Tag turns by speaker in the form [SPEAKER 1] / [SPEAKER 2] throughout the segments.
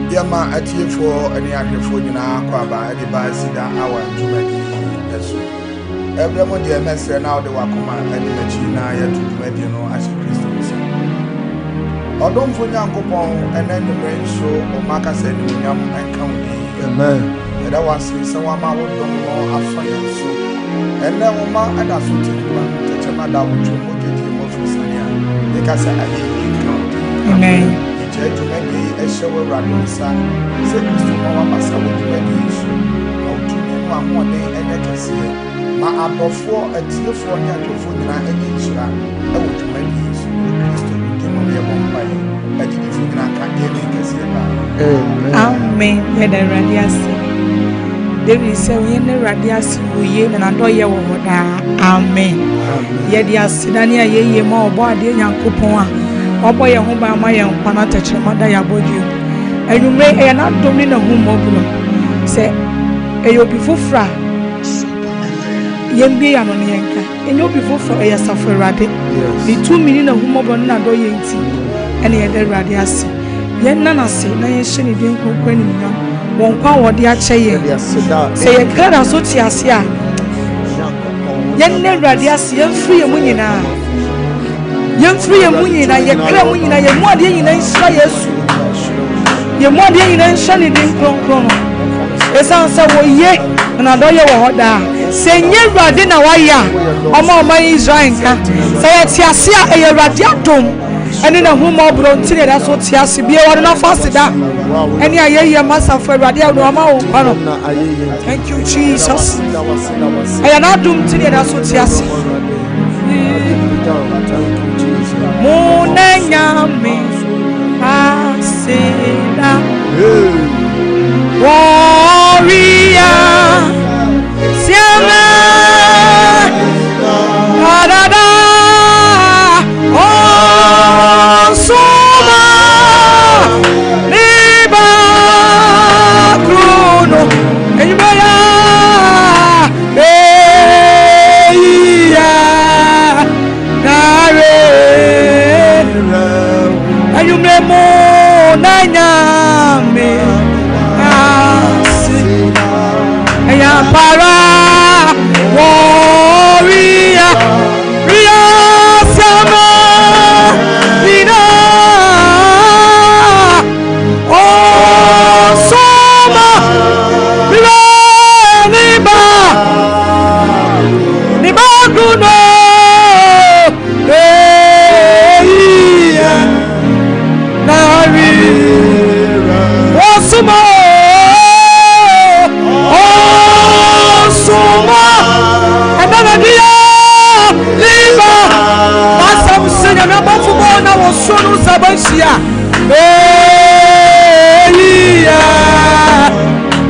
[SPEAKER 1] Yama atie for any other for you now, Quaba, the Cedar, our Jumadi. Everyone, dear Messer, now the Wakuma, and the Machina, yet to Mediano as Christians. Or don't for Yanko Pong, and then the rain show, or Marcus and William and County. Amen. And I was saying, someone I would don't know how fun so. And then Oma and I should take one to Chamada, which will get him off his son. Because I hate county. Amen. To make a show of Radissa, said Mr. Mama Massa with the issue. Now, to me, one day, and I can see my above for a tear for near to food and I would make use of Christian came on your own by I did food and I can't get it. Amen. Yet the radius. There is a win the radius, we and I know you. Amen. Yet the Sidania ye more body and coupon. Obo ye ho ba ma ye nkwana techere mada ya bodio enwume e na domi na hu mobulo se e yo bi fofra ye mbi ya no ne enka enyo bi fofra e safarade ni 2 million na hu mobulo na do ye nti ene ye de rade ase ye nana se na ye hye ne den kokwa ni nyam won kwa wode a che ye se ye kra so ti ase a ye ne rade ase ye mfiri ye mu nyina Free a moon, I cram when I am more than I say yes. You're more than I shall in Chrono. It sounds so ye, and I know you are there. Say, near Radina Waya, or more my Israel. Say, it's Yasia, a radiatum, and in a home of Brontina, that's what Yasi be or not fasted. And I must have for Radiatum. Thank you, Jesus. I am not doomed to the association. Mona nyame aseda warrior siama kadada oh soma liba kruno enibaya para warrior ria sama ina oh soma niba kuno nari oh soma Sonu sabansia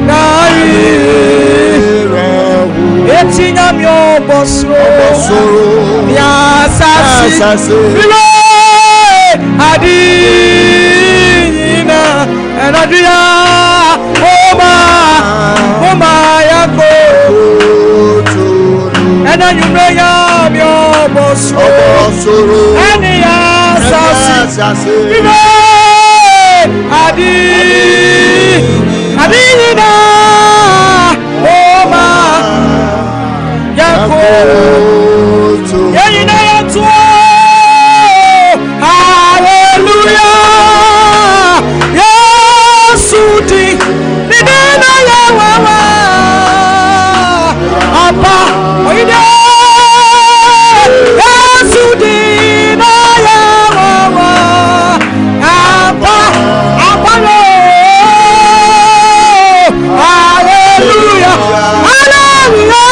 [SPEAKER 1] nai etinya myo bosro ya sasi adina enadia oma yako enanyumre ya myo bosro enia sasi adina oma yako yeyina yetu hallelujah yesudi nidena yawawa apa oyide yesudi hallelujah, hallelujah,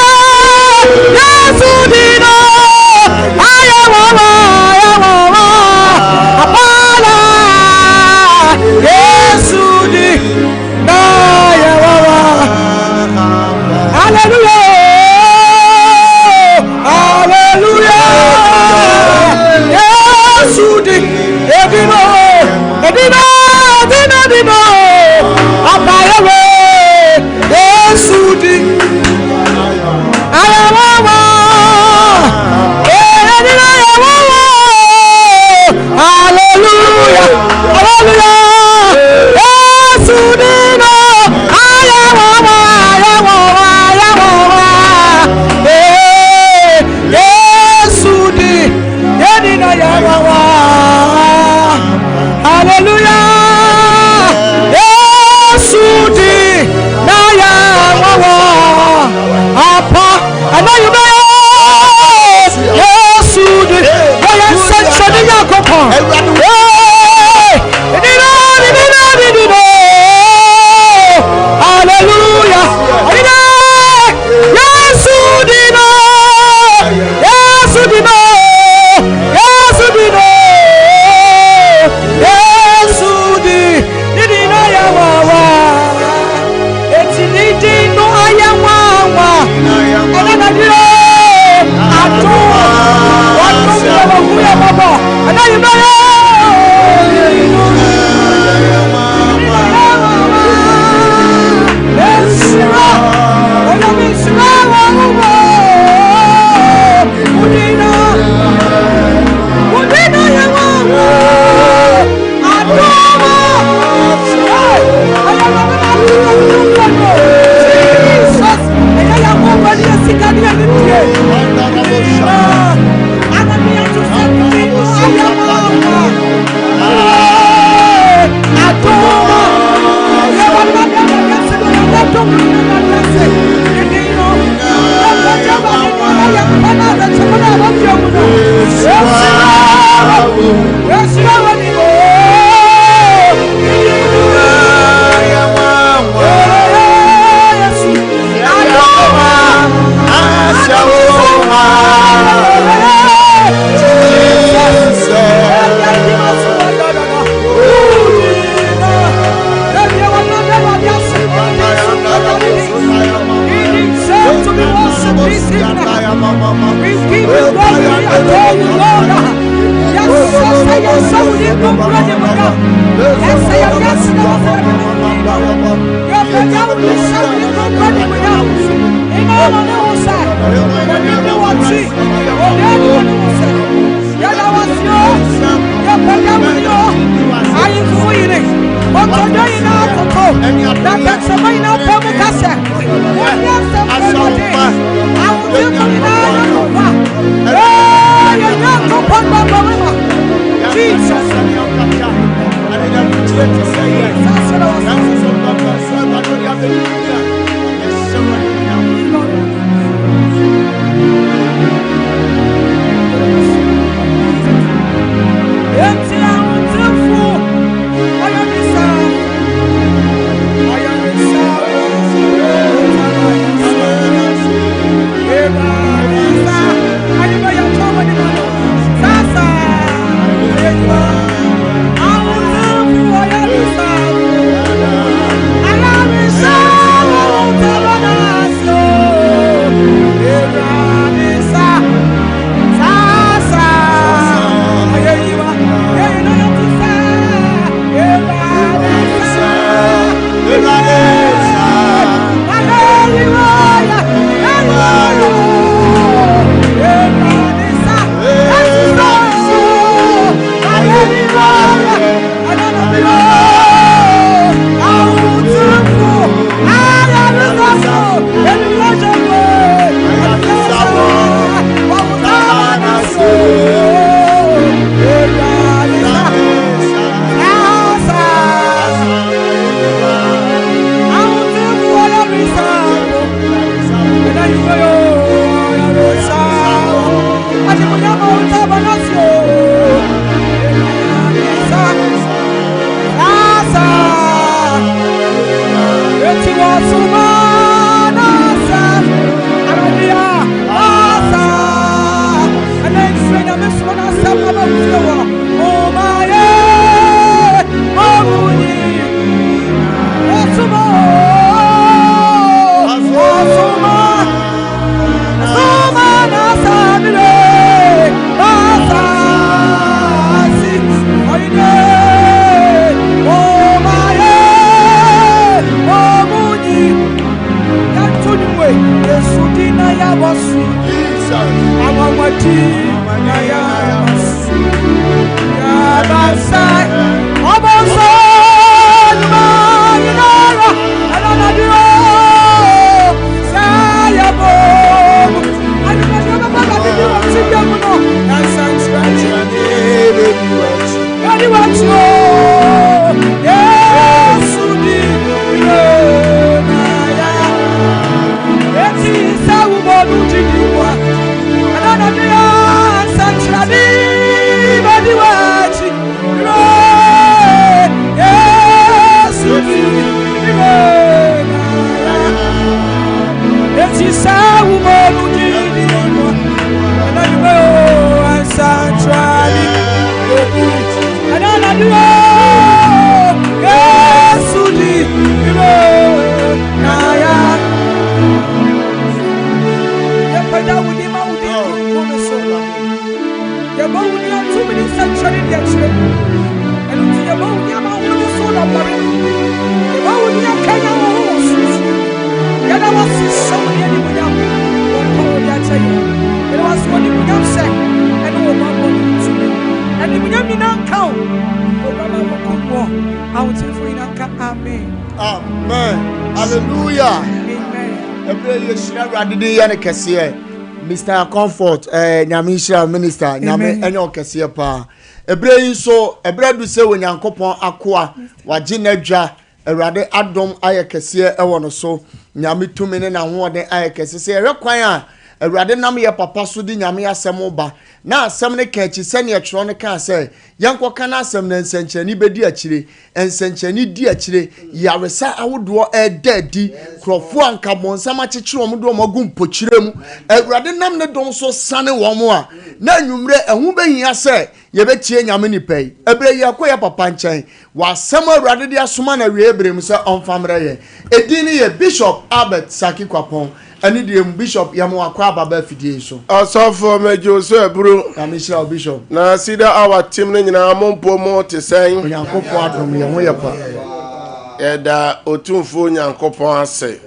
[SPEAKER 2] Mr. Comfort, Nyamisha Minister, Nyame, and your Cassia Pa. A brain so, a bread we say when Yankopon Aqua, Wajinedja, a rather Adam Ayakasia, a one or so, Nyami 2 minutes and 1 day Ayakasia, require a rather number papa Sudi Nyamia Samoba. Now, some catch send your tronica say, Yanko Kana some Senchani Bedia Chile, and Senchani Dia Chile, Yaresa, I would draw a dead D, Crofuan Cabon, Samachi Chomudo Magum Pochirem, a rather number don't so sunny one more. Now you may a woman ya say, Yabeti Yamini pay, a bray Yakoya Papanchain, while summer rather dear Sumana Rebrim, sir, on family, a dinner Bishop Albert Saki Quapon. Ani the Bishop Yamu Akwaba Befidation. Also for me, Joseph Bro, and Michelle Bishop. Now, see that our team in our Mompo more to say, Yanko from Yamoyapa.
[SPEAKER 3] yɛda otumfo nyankopɔn ase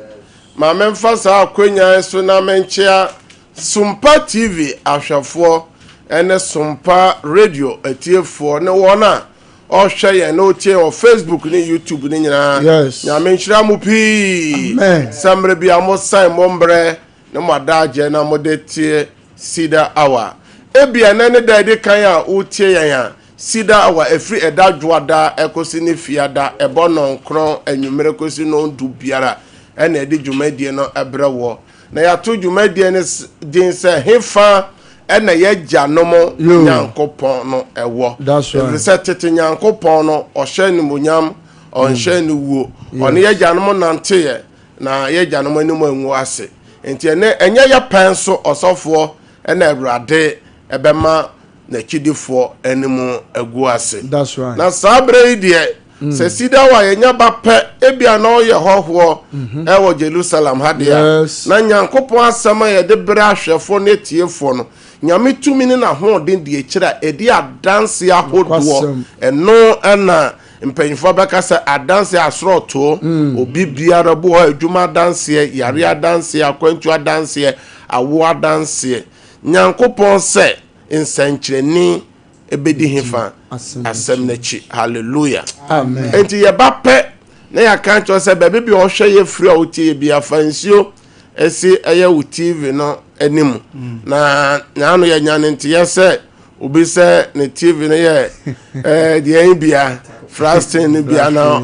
[SPEAKER 3] ma memfa saa akwanya so na menkyea Sompa TV ahwɛfoɔ ene Sompa radio atiefoɔ ne wɔn a ɔhwɛ yɛn na otie wɔ Facebook ne YouTube ne nyinaa nyame nhyira mu pii samre bia mo sign mo mbrɛ ne mo adagye na mo de tie Cedar hour ebia na ne da de kan a otie yɛn a Cedar hour efri edadwoada ekosi ne fiada ebono nkron anwumere kosi no ndu biara ena edi dwumadie no ebrewo na ya to dwumadie ne din se hefa ena ye gyanom nyankopon no ewo efri tete nyankopon no ohye ni munyam onhye ni wuo one ye gyanom nanteye na ye gyanom anim anwu ase enti enye ya pan so osofo ena awurade ebema na kidifo animu agu ase na sabre die se Cedar wa yenya bape ebia na oye hoho ewo Jerusalem hadia na nyankopon asema ye de bere ahwefo ne tiefo no nyame tumi ne na ho den die kira edi adanse ahodo eno ana mpanyifo beka se adanse asroto obi biara bo adwuma danse yare adanse akwantu adanse awo adanse nyankopon se insankyereni ebedi hefa asem nachi hallelujah
[SPEAKER 2] amen
[SPEAKER 3] enti ye bape na ya kan cho se bebe bi ohwe ye free a otie bi afansio esi eye wo TV no anim na anu ye nyane enti ye se obi se ne TV no ye de en bia frastin bia na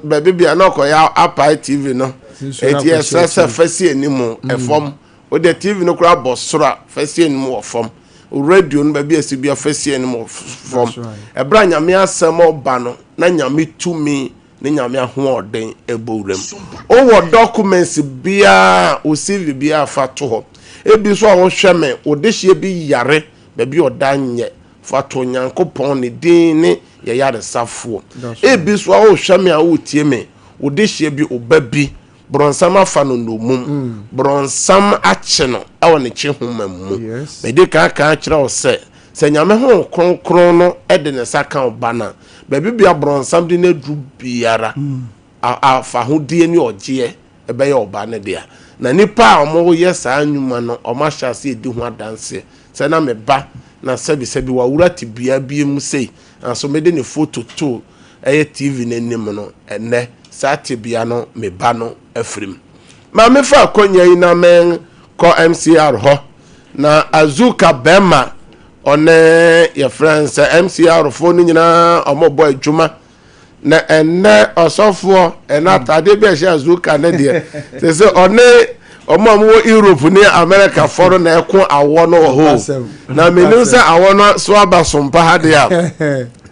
[SPEAKER 3] bebe bia na ko ya apa TV no enti ye se fasi anim efom o de TV no kura bosora fasi anim ofom radio no baby asibia fasie no from ebra nyame asem oba no na nyame tumi ne nyame ahoɔden ebowrem o wo documents bia o CV bia fato ho ebi so a wo hwɛ me o de hye bi yare baby odanye fato nyankopɔn ne din ne ye yare safo ebi so a wo hwɛ me a wo tie me o de hye bi obabi bronsam afa no nomum bronsam ache no awo ne che homammu me de ka kira o se nyame ho kronkron no e de ne saka obana ba bibia bronsam de na du biara afa ho die ni ogye e be ye obane dia na nipa a mo ye sa anwuma no o ma hya se edi ho adanse se na me ba na sebi wa wura ti bia mu sei anso me de ne photo to TV n'anim no ene sate bia no me ba no afrim ma me fa konya yi na men ko MCR ho na azuka bema one ye friends MCR fo ni nyina omobo adwuma na enne osofo ena tade be hye azuka na de se one omo Europe ni America foro na eko awo no ho na menim se awo no so aba Sompa ha de a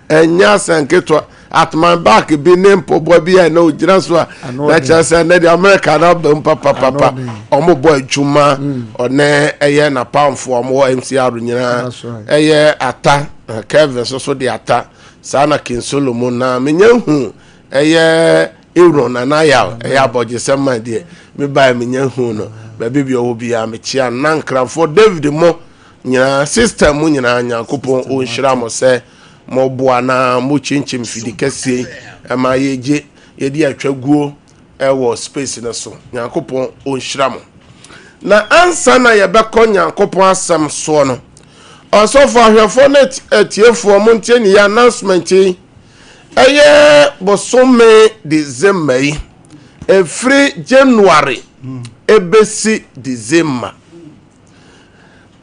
[SPEAKER 3] enya sanketo at my back be name pobo bia na ogira so a na chance na the America na papa omo boy juma one eye na pamfo omo MCR nyina eye ata Kevin so de ata sana King Solomon na menya hu eye euro na na ya eye aboje sema de me ba menya hu no ba bibia wo bia me chia nankra for David mo nyina system mu nyina nyankopon o nhira mo se mo boa na mo chinchim fidikase ama yeje yedi atwaguo ewo space na so nyankopon o nhira mo na ansa na ye bekọ nyankopon asem so no osofo ahwefo na etiefo mo ntie ni announcement eye bosome December every January ebesi December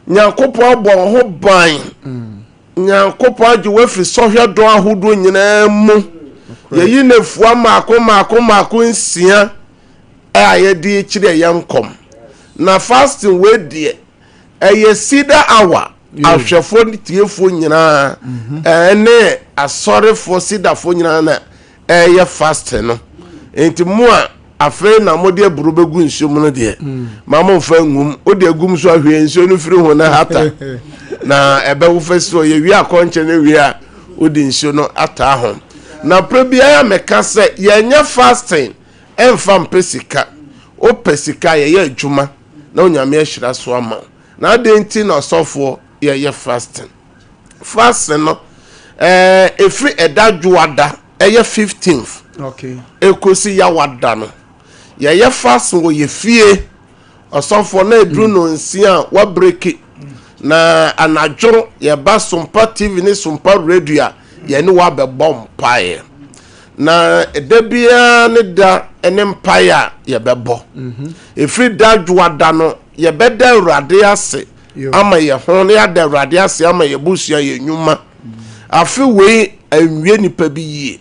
[SPEAKER 3] nyankopon abọ ho ban nyankopon agi wafiri sohwe do ahodo nyina mu yeyi nefua maako nsia aye di kire yankom na fasting we die eye Cedar hour ahwefo tiefo nyina ene asorefo Cedarfo nyina na eye fasting no enti mu a afre na mode aburu begu nsuo mu no de mama mfa ngum ode agum so ahwe nsuo no firi ho na hata na ebe wo festo ye wi akonche na wi a odi nsuo no ata ho na prebia ya meka se ye nya fasting emfa mpesika o pesika ye adwuma na onyame ahira so ama na de nti na osofo ye fasting no efri edadwoada eye 15th
[SPEAKER 2] okay
[SPEAKER 3] ekosi ya wada no ye fast wo ye fie osofo na edru no nsia wa break na anadwo ye ba Sompa TV ni Sompa radio ye ni wa bebom pae na edebia ne da ene mpae ye bebo efri da dwada no ye beda Awurade ase ama ye ho ne ada Awurade ase ama ye busua ye nyuma afi we anwie nipa bi yie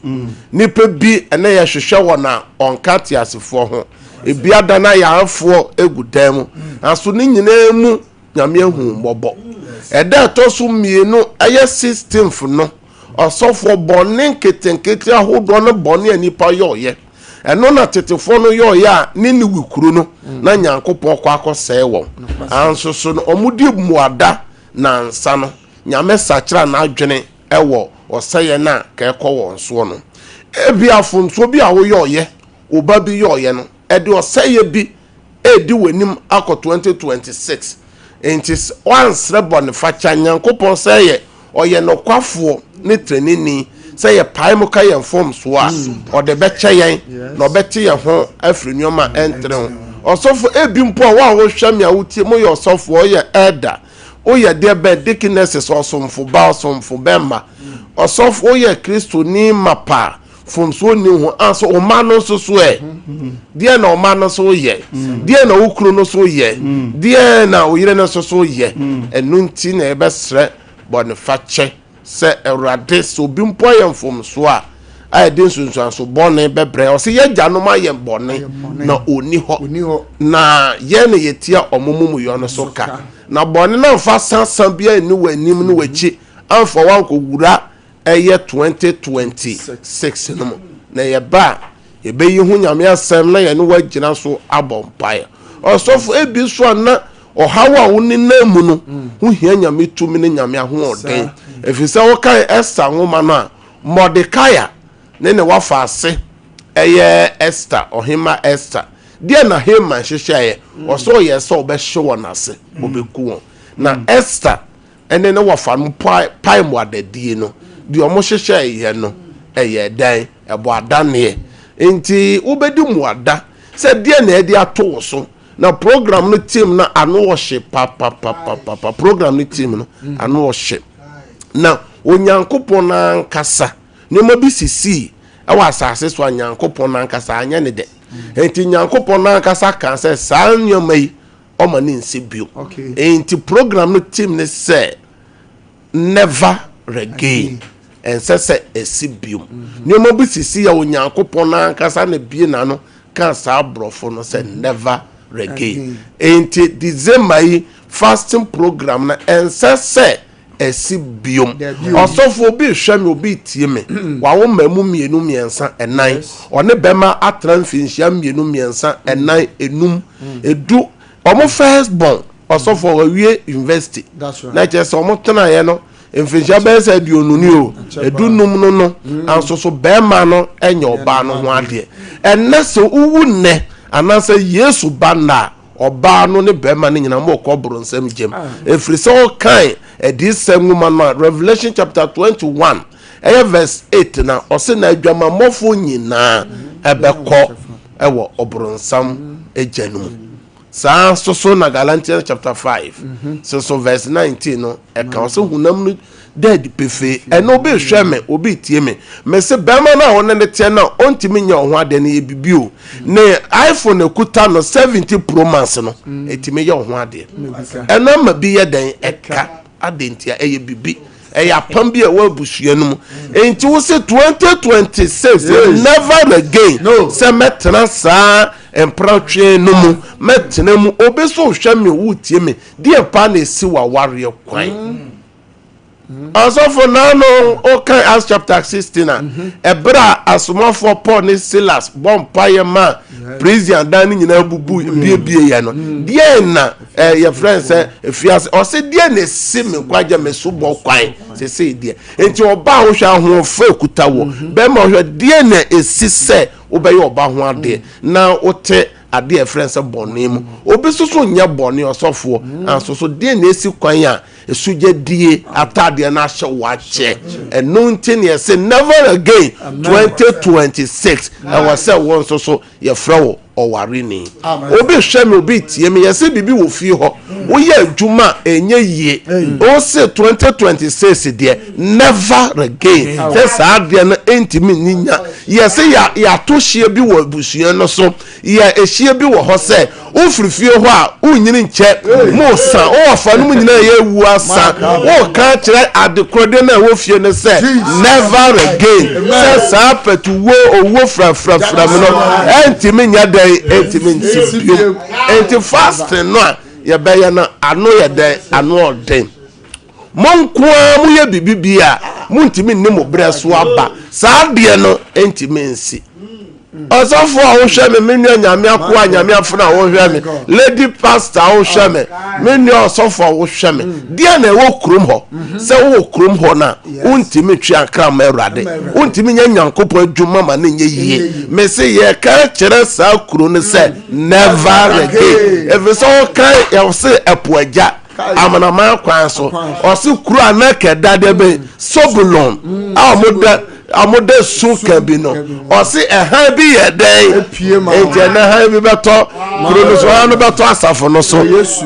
[SPEAKER 3] nipa bi ene ye hwehwe wona onka te asefo ho ebia da na ya afo egudan mu aso ni nyina mu nyame hu bobo eda to so mienu aye 16th no osofo bone nketenkete ahodo no bone anipa yoye eno na tetefo no yoye a ni wikuru no na Nyankopon kwa akose wo anso so no omudi muada na nsa no nyame sachira na adwene ewo oseye na ka ekọ wo nso no ebi afonso bi a wo yoye oba bi yoye no ede oseye bi edi wanim akọ 2026 entis once rebon facha Nyankopon seye oye no kwafo ne trenini seye pai mu ka yen form so a ode be cheyen na obete ye ho afrinioma entre ho osofo ebi mpo a wo hwam ya wutie mo ye osofo oye elder oye de be deaconesses osomfo ba osomfo bemma osofo oye Kristo ni mapa from so ni ho aso o ma no so e die na o ma no so ye die na okuro no so ye die na oyire no so ye enu nti na ebe sre boniface se Awurade so bi mpo ye mfom so a den sunsun so bone bebre o se ye gyanom aye bone na oni ho na ye na yetia omumumu yo no so ka na bone na mfa sansan bia eni wanim no wachi amfa wanko wura eye 2026 no na ye ba ye be yi hu nyame asem na ye no wagina so abompae osofo ebi so na ohawa woni na mu no hu hia nyame tumi ne nyame aho oden efisa wo kai Esther nwoma no a Mordecai ne wafa ase eye Esther ohima Esther die na Haman hwehweye oso ye so obehwe wona ase obeku na Esther ene ne wafa no pai mo adadie no di omo hwehweye no eye dan ebo adane enti ubedi mu ada se die na edi ato so na program no team na anu worship papa program no team no anu worship na Onyankopon na nkasa ne mo bi sisi ewa asase so Onyankopon na nkasa anya ne de enti Nyankopon na nkasa kan se saa nyomai o ma ne nsebio enti program no team ne say never again and se esibio ne mo bi sisi ya Onyankopon na nkasa na bie na no kan saa brofo no say never again enti December fasting program na ense esibiom osofo bi hwame obi tie me wa wo mamu mienu miensa enan one bema atranfinhia mienu miensa enan enum edu omo first born osofo wawie university na chese omo tena ye no mfinhia be se di onuni o edu num no ansoso bema no enye oba no ho ade enese uwu ne anase Yesu bana oba no ne bema ne nyina mo kobro nsam jem efrise o kan edisem nwoma no Revelation chapter 21 verse 8 na ose na adwama mofo nyina ebekọ ewo obronsam ejanum saa so na Galatians chapter 5 so verse 19 no eka ose hunam no dead pefe eno obi hweme obi tie me se bema na won ne tie na ontimi nya ho ade na ebibio ne iPhone ekuta no 70 Pro Max no etimi ye ho ade eno ma bi ye den eka adentia eye bibi eya pam bi e wa busua no enti wo se 2026 never again se metena saa empratwe no mu metena mu obeso hweme wo tie me die pa na esi wa ware kwan also for now no okay Acts chapter 16 ebra asomafo Paul ne Silas bompaye ma prison dan nyina bubu bie ya no die na your friend say efiase o se die na esi me kwaje me so bo kwan se die enti oba ho hwa ho fa ekuta wo be ma hwa die na esi se obeye oba ho ade na ote ade friend say bonem obi so nya bone osofo anso so die na esi kwan a esuje die atade na hye wache eno ntin ye say never again 2026 e was say won so ye frɛ oware ni obi hwɛ me obi tie me ye say bibi wo fi ho wo ye adwuma enye yie o say 2026 de never again say saa de na entimi ninya ye say ya to hye bi wo abusua no so ye ehye bi wo ho say o frifie ho a o nyini nche mo san o fa no nyina ye wu asa o ka kire adekrode na wo fie no say never again say saa petu wo owo fra me no entimi nya dan entimi nsipio enti fast no a ye be ye na ano ye dan ano orden monkoa mu ye bibibia muntimi nne mo breso aba saa de no entimi nsi osofo a wo hwe me menua nyame akoa nyame afuna wo hwe me lady pastor wo hwe me menua osofo wo hwe me dia na wo krom ho se wo krom ho na untimi twi akra ma awrade untimi nya nyankopɔ adwuma ma ne nye yie me se ye ka kire saa kuro ne se never again if so kan ye se epoagya amana ma kwan so o se kuro anaka dade be Sobulon amoda sunka bi no o se ehan bi ye den enti na han bi beto kuro no so han beto asafo no so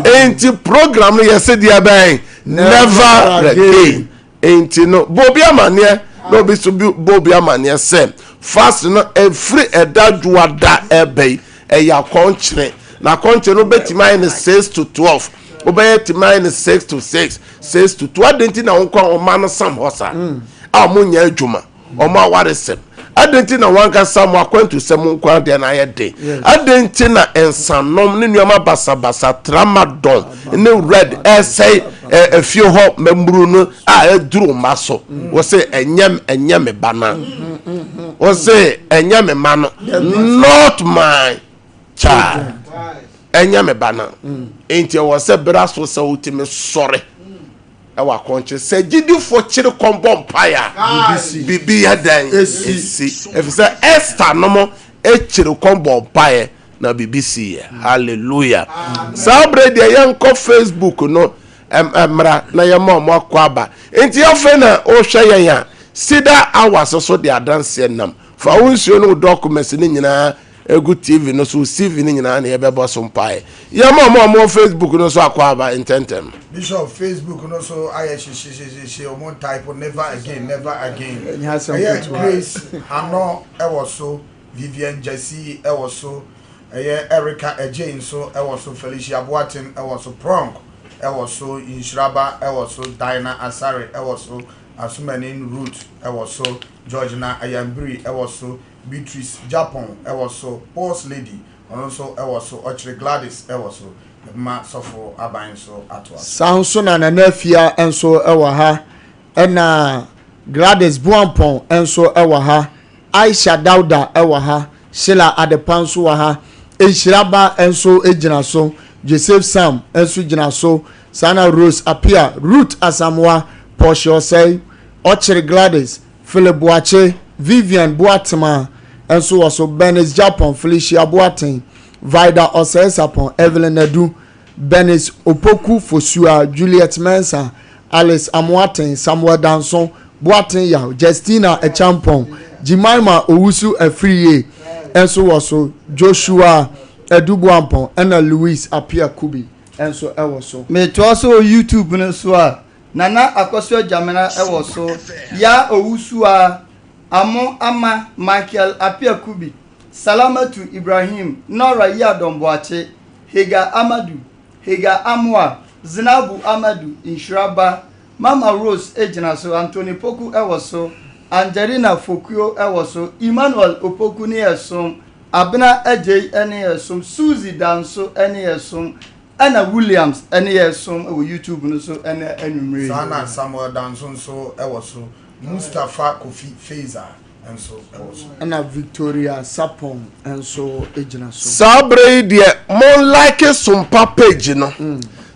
[SPEAKER 3] enti program no ye se dia ben never again enti no bobi amane no bi so bobi amane se fast no every edadwada ebe ya konchre na konchre no betima in 6 to 12 obey timai in 6 to 6 6 to 2 adenti na wonko o man sam hosa a mo nya adwuma o ma waresem adenti na wanka sam akwantu sem nko de na ye de adenti na ensanom ne nuama basa tramadol ne red essay efie ho membru no a eduru maso wo se enyem me bana wo se enyem me mano not my child enyame bana enti wo se braso se utime sore e wa konche se gidifo kire kombom paya bibi ya dan esi efise Esther no mo e kire kombom paya na BBC hallelujah sabre de yanko Facebook no emra na yema mo akwaba enti afa na o hwe yan Cedar hours so de adanse nam fa wonsuo no documents ni nyina egu TV no so CV ni nyina na ye bebo Sompa ye mo Facebook no so akwaba intentem
[SPEAKER 1] Bishop Facebook no so aye she o mon type never again Grace ano e was so Vivian Jesse e was so Erica Jane so e was so Felicia Boatin e was so Pronk e was so Inshiraba e was so Diana Asare e was so Asumanin Root e was so Georgina Ayambri e was so Beatrice Japan e was so Boss Lady and also e was so Ochre Gladys e was so ma sofo aban so atwa
[SPEAKER 2] Samson na nafia enso e wa ha na Gladys Buampon enso e wa ha Aisha Dauda e wa ha Sheila Adepan so wa ha Enshiraba enso ejina so Joseph Sam enso jina so Sana Rose Apia Ruth Asamwa Porsche Osei Ochre Gladys Philip Boache Vivian Boatema enso waso Benis Japan Felicia Boatin Vida Osesapon Evelyn Edu Benis Opoku Fosua Juliet Mensa Alice Amwatin Samuel Danson Boatin ya Justina Echampon Jimaima Owusu Afriye enso waso Joshua Edu Boampon ena Louis Apia Kubi enso ewoso
[SPEAKER 4] me to so YouTube no so a nana akoso jamena ewoso ya Owusu a Amo Ama Michael Apia Kubi Salamatu Ibrahim Nora Yadomboache Hega Amadu Hega Amwa Zinabu Amadu Inshiraba Mama Rose Ejinaso Anthony Poku ewoso Angelina Fokuo ewoso Emmanuel Opoku ni esom Abena Ejey ene esom Suzy Danso ene esom Anna Williams ene esom o YouTube no so ene enumre
[SPEAKER 1] Sana Samuel Danso so ewoso Mustafa Kofi Feza and so
[SPEAKER 2] Anna Victoria Sapon and so ejina so
[SPEAKER 3] sabre de mon like Sompa page no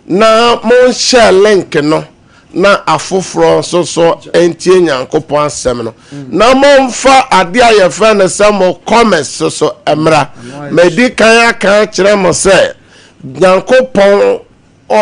[SPEAKER 3] na mon share link no na afoforo so entie nyankopon asem no na mon fa ade ayefa na samo comments so emra medi kan aka kire mo se nyankopon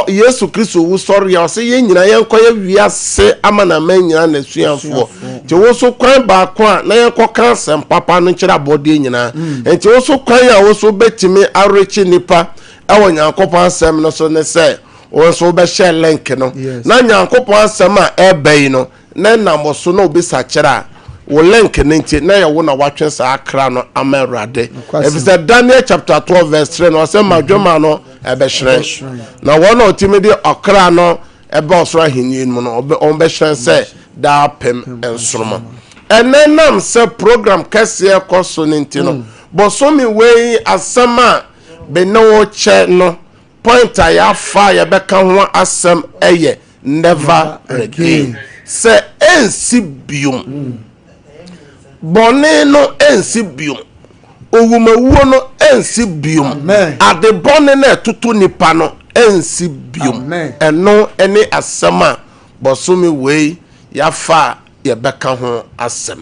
[SPEAKER 3] Yesu Kristo wu sɔre ya ɔsɛ yɛn nyina yɛnkɔ yɛ wiase ama na man nyina na suafoɔ nti wo so kwan baako a na yɛnkɔ ka asɛm papa no kyerɛ abɔdeɛ nyinaa nti wo so kwan a wo so bɛtumi arekyi nipa ɛwɔ Nyankopɔn asɛm no so ne sɛ wo so bɛhyɛ link no na Nyankopɔn asɛm a ɛbɛyi no na nam so na obi sakyerɛ a wo link ne nti na yɛ wo na watwe sa akra no ama Awurade efisɛ Daniel chapter 12 verse 3 no ɔsɛ madwoma no ɛbɛhyerɛn na wɔn a ɔtumi de ɔkra no ɛbɛ ɔsoro ahenni mu no ɔbɛhyerɛn sɛ daa pem nsoroma ɛnɛ nam sɛ program kɛseɛ kɔ so ne nti no bɔsɔmi wei asɛm a bɛnɛ wɔ kyɛ no point a yɛafa yɛbɛka ho asɛm ɛyɛ never again sɛ ɛnsi biom bɔne no ɛnsi biom owumawuo no ɛnsi biom ade bɔne na ɛtoto nipa no ɛnsi biom ɛno ɛne asɛm a bɔsɔmi wei yɛafa yɛbɛka ho asɛm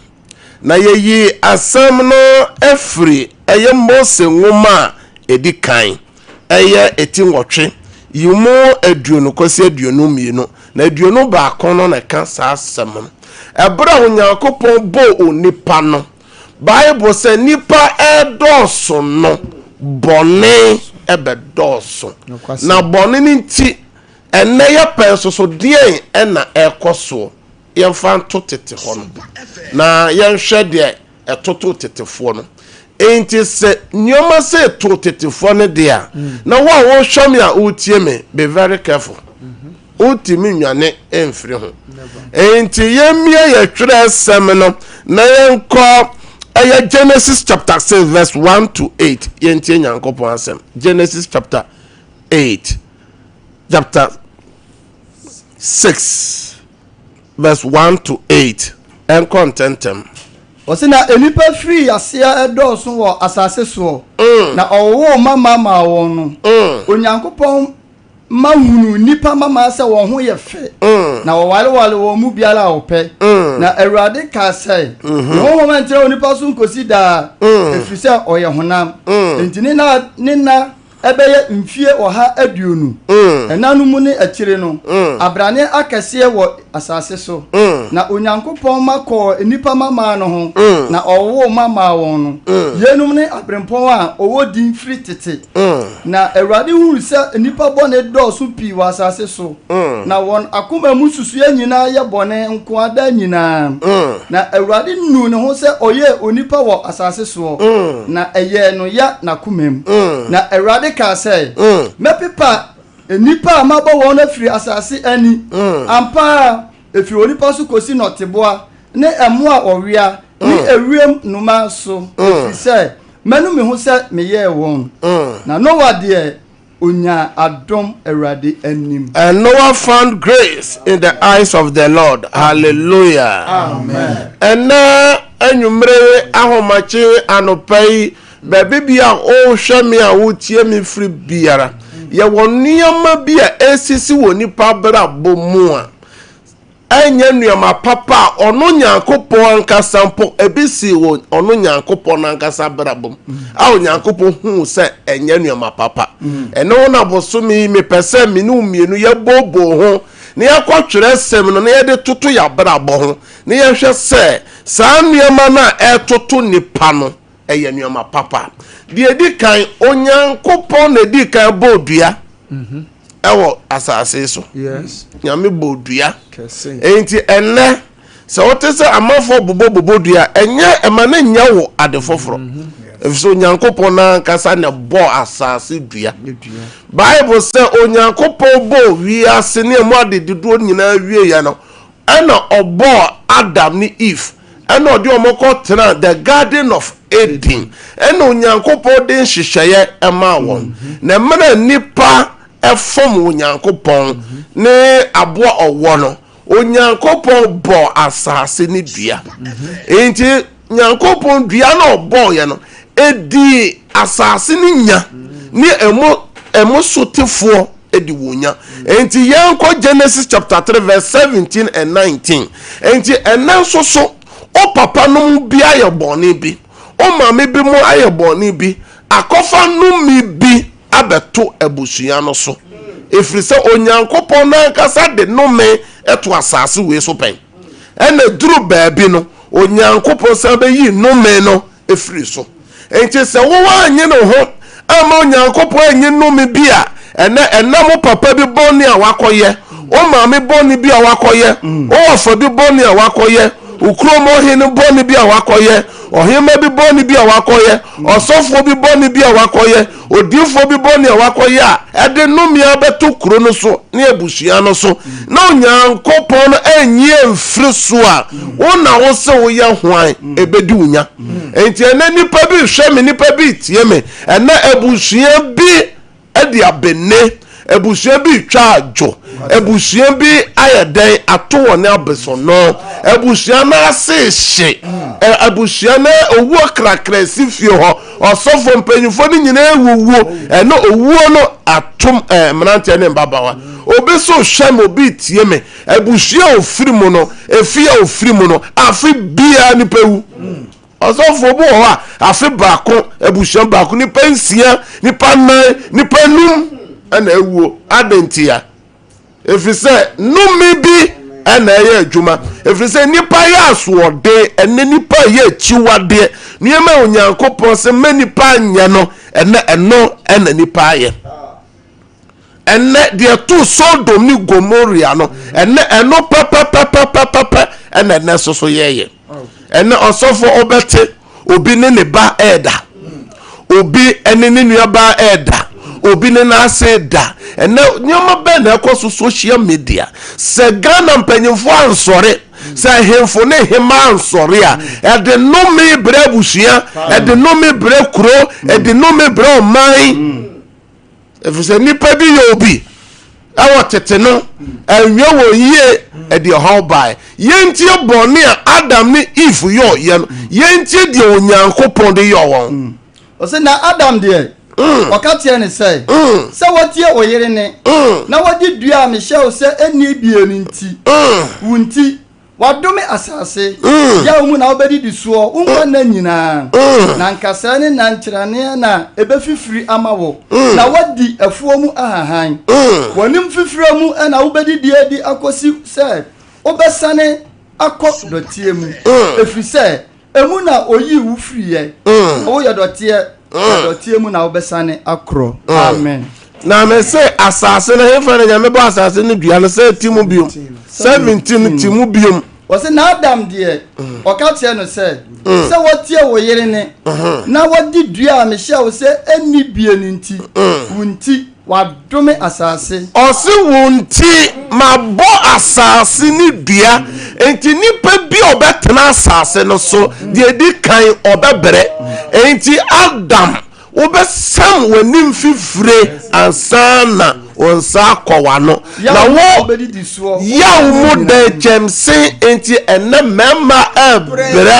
[SPEAKER 3] na yɛyi asɛm no ɛfiri ɛyɛ Mose nwoma a ɛdi kan ɛyɛ eti nwɔtwe yimu aduonu kɔsi aduonu mmienu na aduonu baako no na ka saa asɛm no ɛbra Onyankopɔn bo onipa no Bible sɛ nipa ɛdɔɔso no bɔne ɛbɛdɔɔso na bɔne ne nti ɛnɛ yɛ pɛ soso deɛ ɛna ɛkɔ so yɛmfa nto tete hɔ no na yɛnhwɛ deɛ ɛtoto tetefoɔ no enti sɛ nneɛma sɛ to tetefoɔ no deɛ na wo a wohwɛ me a wotie me be very careful utimi nwane emfiri ho enti yɛmmie yɛtwerɛ asɛm no na yɛnkɔ ɛyɛ Genesis chapter 6 verse 1 to 8 yɛntie Nyankopɔn asɛm Genesis chapter 8 chapter 6 verse 1 to 8 and contentem
[SPEAKER 4] Osina enipa free asia edoso wo asase so na owo mama won no Onyankopɔn mahunu nipa mama se won ho ye fe na wo wale wo mu biara opɛ na Awurade ka sɛ no moment onipa so nkosi da efisɛ ɔyɛ honam entini na ebeye mfie oha aduonu enanu mu ne akire no abrane akɛse wɔ asase so na Onyankopɔn makɔ enipa mama no ho na ɔwo mama wɔn no yenum ne abrempɔn a ɔwɔ din firi tete na Awurade huru sɛ enipa bɔne dɔɔso pii wɔ asase so na wɔn akoma mu susue nyinaa yɛ bɔne nko ada nyinaa na Awurade nu ne ho sɛ ɔyɛ onipa wɔ asase so na ɛyɛ no ya na kumem na Awurade ka say mepipa enipa amabo won afiri asase ani ampa efiri onipa so kosi noteboa ne emo a owia ne ewiem numa so efiri say manu me ho say meye won na Noah de onya adom Awurade anim
[SPEAKER 3] and Noah found grace in the eyes of the Lord. Hallelujah. Amen. And enumere ahomachi anopai baby bia o hwe me a wotie me free biara ye woniama bia esisi woni pabra bomu a anya nuama papa ono Nyankopon ankasa mpo ebisi wo ono Nyankopon ankasa brabom a o Nyankopon hu se anya nuama papa eno na bosomi me pese me nu mienu ye bobo ho ne yakotwere sem no ne ye de toto ya brabo ho ne ye hwe se saa nuama na etoto nipa no eye nuama papa de di kan Onyankopon na di kan bodua ewo asase so
[SPEAKER 2] yes
[SPEAKER 3] nyame bodua
[SPEAKER 2] kese
[SPEAKER 3] enti enne se wotese amafo bobodua enye emane nya wo ade foforo efso Onyankopon na kasa ne bo asase dua Bible say Onyankopon bo wi ase ne mu ade dido nyina wie ya no ena obo Adam ni Eve ena odi omoko tena the garden of Eden ena Onyankopon de nhyehyeye ema won na mena nipa efom Onyankopon ne aboa owo no Onyankopon bo asase ni dua enti Nyankopon dua na obo ye no edi asase ni nya ni emo sotefo edi wonya enti yanko Genesis chapter 3 verse 17 and 19 enti enen so o papa no bia ye bone bi o mame bi mo aye bone bi akofa no mi bi abeto abusua no so efiri sɛ onyankopɔn na nkasa de nnome ɛto asase wei so pɛn ɛna duru baabi no onyankopɔn san bɛyi nnome no efiri so enti sɛ wo anye no ho ama onyankopɔn anyi nnome bi a ɛna mo papa bi bɔne a wakɔyɛ o maame bɔne bi a wakɔyɛ o ɔfa bi bɔne a wakɔyɛ ukromo hene bɔne bi a wakɔyɛ ɔhema bi bɔne bi a wakɔyɛ ɔsɔfo bi bɔne bi a wakɔyɛ odifo bi bɔne a wakɔyɛ a ɛde nnome abɛto kuro no so ne abusua no so na onyankopɔn no anyie mfiri so a wo na wo se wo yɛ hwan ebedi unya enti ɛna nipa bi hwɛ me nipa bi tie me ɛna abusua bi ɛde abenne abusua bi twa adwo abusua bi ayɛdɛn ato wɔ ne abesono abusua na ase hye abusua na owuo krakra si fie hɔ ɔsɔfo mpanyimfo no nyinaa ewuwo ɛno owuo no atom mmeranteɛ ne mbabawa obi so hwɛ me obi tie me abusua ofiri mu no efie ofiri mu no afi bia nipa wu ɔsɔfo bo hɔ a afi baako abusua baako nipa nsia nipa nan nipa num ɛna ewuo adentia efiri sɛ nnome bi ɛna ɛyɛ adwuma efiri sɛ nipa yɛ asoɔden ɛne nipa yɛ akyiwadeɛ nneɛma onyankopɔn sɛ mɛ nipa nyɛ no ɛna nipa ayɛ ɛnɛ deɛ to Sodom ne Gomorrah no ɛno pɛpɛpɛpɛpɛpɛ ɛna soso yɛyɛ ɛna ɔsɔfo ɔbɛte obi ne ne ba ɛɛda obi ɛne ne nua ba ɛɛda obi ne n'ase da ɛna nyoma bɛ na ɛkɔ so social media sɛ Ghana mpanyimfo ansɔre sɛ hemfo ne hema ansɔre a ɛde nnome brɛ abusua ɛde nnome brɛ kuro ɛde nnome brɛ ɔman efisɛ nipa bi yɛ obi ɛwɔ tete no ɛnwɛ wɔ yie ɛde ɔhaw bae yɛntie bɔne a Adam ne Eve yɛ ɔyɛ no yɛntie deɛ Onyankopɔn de yɛ wɔn
[SPEAKER 4] ɔsɛ na Adam deɛ ɔka teɛ ne sɛ wɔtie oyere ne na wɔde dua a mehyɛ wo sɛ ɛnni bie no nti wo nti wadome asase ya wo mu na wobɛdidi soɔ wonkwa na nyinaa na nkasa ne nankyerɛne na ɛbɛfifiri ama wo na wadi afuo mu ahahan wɔnim fifiri mu na wobɛdidi adi akɔsi sɛ wobɛsane akɔ dɔteɛ mu ɛfiri sɛ emu na oyi wo firiɛ woyɛ dɔteɛ mu na wobɛsane akorɔ amen
[SPEAKER 3] na me say asase na hefa na nyame ba asase ne dua no say timu biom 17 timu biom
[SPEAKER 4] wɔse na Adam deɛ ɔka kyerɛ no sɛ wɔtie wo yere ne na wɔdi dua a mehyɛ wo sɛ ɛnni bie no nti wo nti wadome asase
[SPEAKER 3] ɔse wo nti mabɔ asase ne dua enti nipa bi ɔbɛtena asase no so deɛ di kan ɔbɛbrɛ enti Adam wobɛsam w'anim fifire ansana onsa akɔwano na wo yaw mu da kyɛmse enti ɛnɛ mɛma ɛbrɛ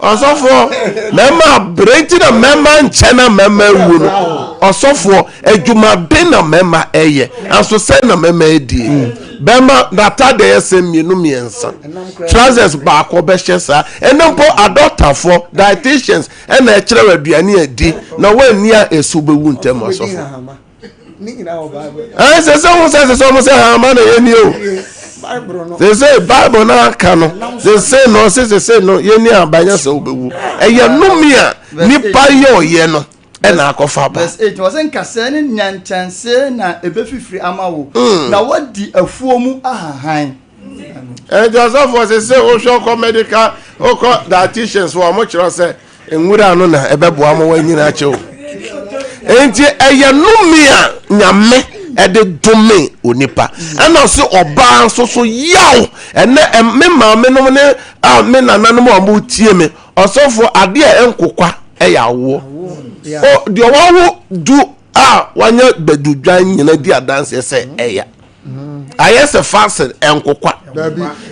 [SPEAKER 3] ɔsɔfo mɛma brɛ enti na mɛma nkyɛ na mɛma wu no ɔsɔfo adwumaden na mɛma ɛyɛ anso sɛ na mɛma ɛdie bɛma natade ɛsɛ mmiɛnsa trousers baako bɛhyɛ saa ɛne mpo adɔtafoɔ dietitians ɛna ɛkyerɛ aduane adi na wɔani a ɛso bɛwu ntɛm ɔsɔfo sɛ mo sɛ hama na yɛni o sɛ Bible na aka no sɛ no yɛni abanya sɛ wobɛwu ɛyɛ nnome a nipa yɛ ɔyɛ no ɛna akɔfa ba
[SPEAKER 4] verse 8 wɔsɛ nkasɛɛ ne nyankyɛnse na ɛbɛfifiri ama wo na wɔdi afuo mu ahahan
[SPEAKER 3] ɛnti ɔsɔfoɔ sɛ wohwɛ ɔkɔ medical ɔkɔ dietitians wɔ mo kyerɛ sɛ nwura no na ɛbɛboa mo wanyina akyɛw enti ɛyɛ nnome a nyame ɛde dome onipa ɛna ɔse ɔbaa nso so yaw ɛnɛ me maame nom ne me nananom a mo tie me ɔsɔfoɔ adeɛ ɛnkokwa ɛyɛ awoɔ deɛ wawo du a wanya badudwan nyina di adanse sɛ ɛya ayɛ sɛ fasen ɛnkokwa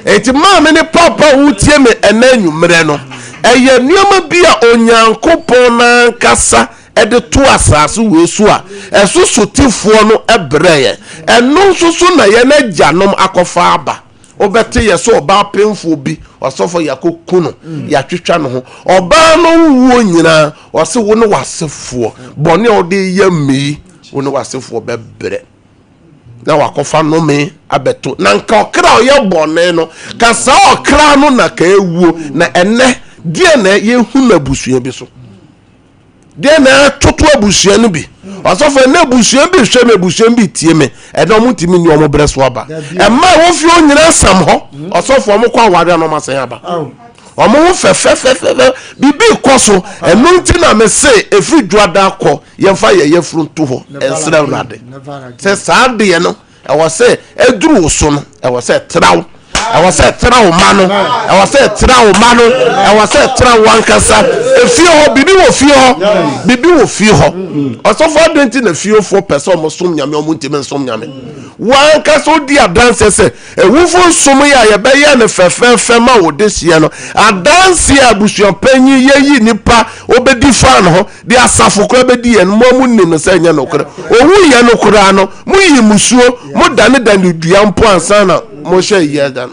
[SPEAKER 3] enti maame ne papa wo tie me ɛna anwummerɛ no ɛyɛ nneɛma bi a Onyankopɔn na nkasa ɛde to asase wei so a ɛso sotifoɔ no ɛbrɛɛ ɛno nso so na yɛn agyanom akɔfa aba obɛte yɛ so ɔbaa pemfo bi ɔsɔfo yakɔku no yɛatwitwa no ho ɔbaa no wuo nyinaa ɔse wo ne wasefoɔ bɔne a ɔde yɛ mmei wo ne wasefoɔ bɛbrɛ na wakofa no me abeto na nka okra oye bone no ka sa okra no na ka ewuo na ene die na ye hu na busua bi so die na toto abusua no bi osofo na abusua bi hwe me abusua bi tie me eno mutimi ni omo breso aba e ma wo fi onyina sam ho osofo mo kwa ware no masen aba omo fe bibi koso eno nti na me se efi dwada akọ yemfa ye furu nto ho ensra urade se saade ye no e wo se eduru so no e wo se trawo e wo se trawo mano e wo se trawo mano e wo se trawo ankasa efi ho bibi wo fi ho osofo adenti na fi ho for person mo som nyame omo ntime som nyame wankasa odi adanse se ewufo som ya ye be ye ne fefe ma wo desie no adanse abusuan panyi yeyi nipa obedi fan ho de asafo ko obedi ye no mo nim no se nya no kora owu ye no kora no mu yi musuo mu dane dua mpo ansa na mo hye ye dan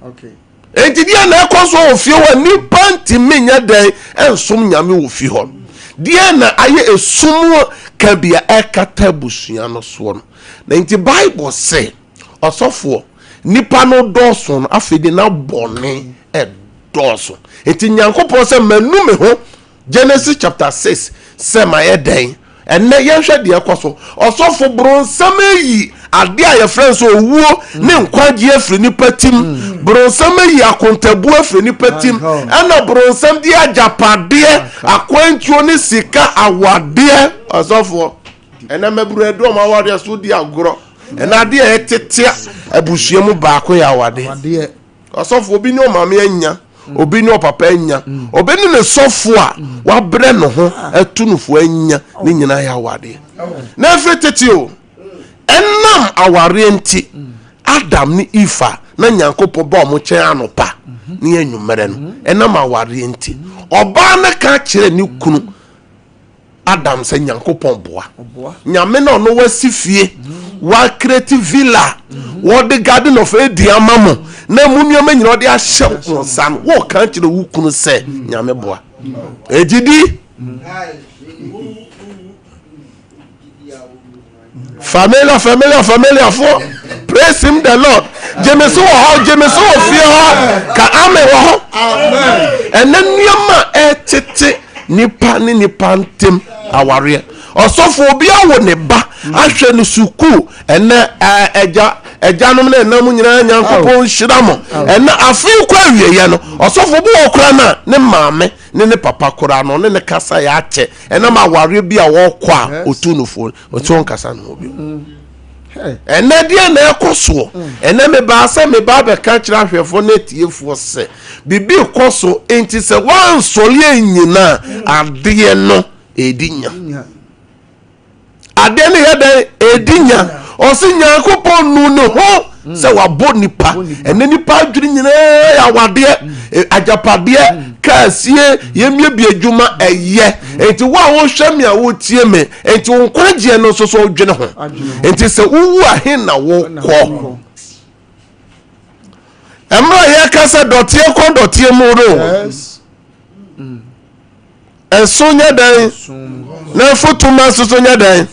[SPEAKER 2] okay
[SPEAKER 3] enti dia na ekoso ofie wa nipa ntimi nya dan ensom nyame wo fi ho dia na aye esumu kabia ekata busua no so no na enti bible say osofo nipa no doso no afedi na bone doso enti nyankopon se manume ho Genesis chapter 6 se maye den enne yenhwe de ekoso osofo bronsam yi ade a ye friends owuo ne nkwagie afri nipa tim bronsam yi akontabu afri nipa tim ana bronsam di ajapade akwantuo ne sika awade osofo ena maburu edo ma awade so di agoro ena ade e tetea abusuamu baako ya awade osofo obi ne o mama anya obi ne o papa anya obi ne sofo a wa bre no ho atunufo anya ne nyina ya awade na afetete o enam aware nti Adam ni Ifa na nyankopɔ ba mo chen anopa ne anwumere no enam aware nti oba na ka kire ni kunu Adam se nyankopɔ boa nyame na no wasifie wa creative villa wo the garden of Eden amamo na munuoma nyina ode ahye konsan wo ka kire wu kunu se nyame boa ejidi Familiar for praise him the Lord. Jemeso fear ka ame wo amen. And then niama etete nipa ni nipa ntem aware. Osofo obi awo ne ba ahwe no suku ene ejanom na enam nyina nyankopon hyiramo ene afi kwa wiye no osofo bo okra na ne maame ne papa kora no ne kasa ya ache ene ma aware bi a wo kwa otunufo otu nkasa no obi ene dia na ekoso ene me ba be ka kira hwefo na tiefo se bibi koso enti se wan sole nyina ade no edinya ade ne yede edinya osi nyankopon nu ne ho se wabo nipa ene nipa adwiri nyina ya wade ajapade kasie yemie bi adwuma eye enti wa wo hwame a wo tie me enti wo nkwagie no so odwene ho enti se wuwu ahe na wo kɔ emra ye kasa dotie kon dotie mu ro ensonya dan na fotuma sosonya dan